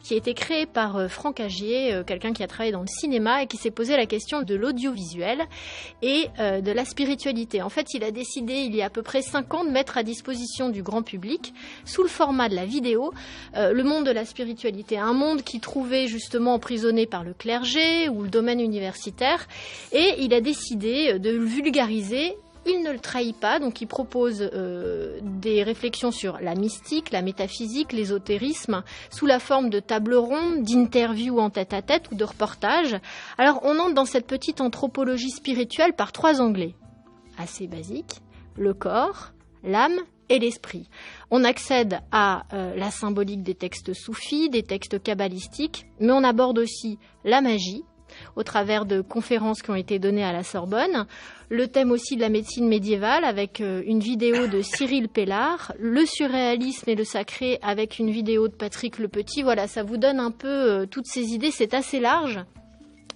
qui a été créée par Franck Agier, quelqu'un qui a travaillé dans le cinéma et qui s'est posé la question de l'audiovisuel et de la spiritualité. En fait, il a décidé, il y a à peu près 5 ans, de mettre à disposition du grand public, sous le format de la vidéo, le monde de la spiritualité. Un monde qui trouvait justement emprisonné par le clergé ou le domaine universitaire. Et il a décidé de le vulgariser. Il ne le trahit pas, donc il propose des réflexions sur la mystique, la métaphysique, l'ésotérisme, sous la forme de tables rondes, d'interviews en tête-à-tête ou de reportages. Alors on entre dans cette petite anthropologie spirituelle par 3 onglets, assez basiques: le corps, l'âme et l'esprit. On accède à la symbolique des textes soufis, des textes kabbalistiques, mais on aborde aussi la magie, au travers de conférences qui ont été données à la Sorbonne, le thème aussi de la médecine médiévale avec une vidéo de Cyril Pellard, le surréalisme et le sacré avec une vidéo de Patrick Le Petit. Voilà, ça vous donne un peu toutes ces idées, c'est assez large.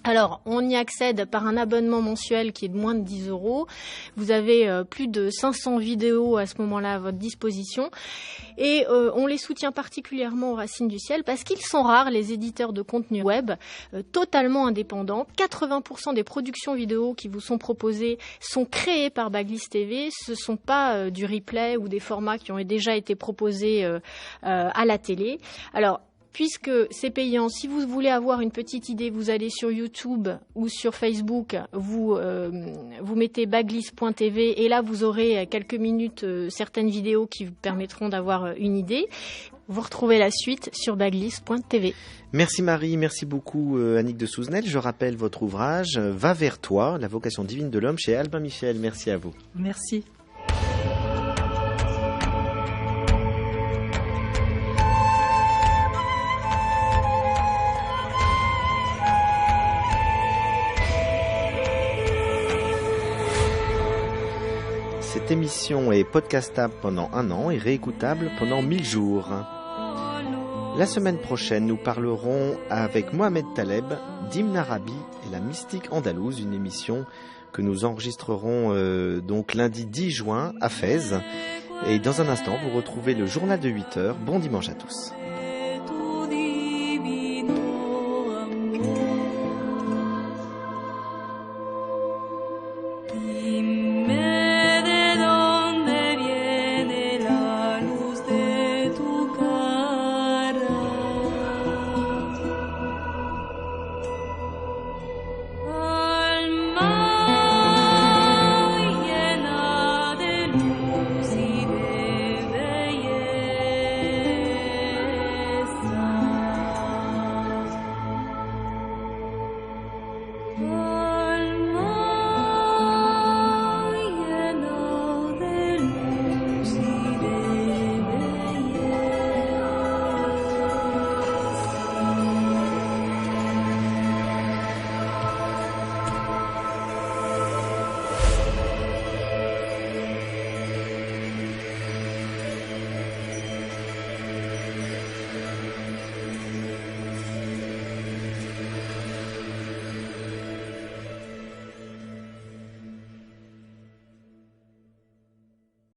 Alors, on y accède par un abonnement mensuel qui est de moins de 10 €. Vous avez plus de 500 vidéos à ce moment-là à votre disposition. Et on les soutient particulièrement aux Racines du Ciel parce qu'ils sont rares, les éditeurs de contenu web, totalement indépendants. 80% des productions vidéo qui vous sont proposées sont créées par Baglis TV. Ce ne sont pas du replay ou des formats qui ont déjà été proposés à la télé. Alors, puisque c'est payant, si vous voulez avoir une petite idée, vous allez sur YouTube ou sur Facebook, vous mettez baglis.tv et là vous aurez quelques minutes certaines vidéos qui vous permettront d'avoir une idée. Vous retrouvez la suite sur baglis.tv. Merci Marie, merci beaucoup Annick de Souzenel. Je rappelle votre ouvrage Va vers toi, la vocation divine de l'homme chez Albin Michel. Merci à vous. Merci. Cette émission est podcastable pendant 1 an et réécoutable pendant 1000 jours. La semaine prochaine, nous parlerons avec Mohamed Taleb d'Ibn Arabi et la mystique andalouse, une émission que nous enregistrerons donc lundi 10 juin à Fès. Et dans un instant, vous retrouvez le journal de 8h. Bon dimanche à tous.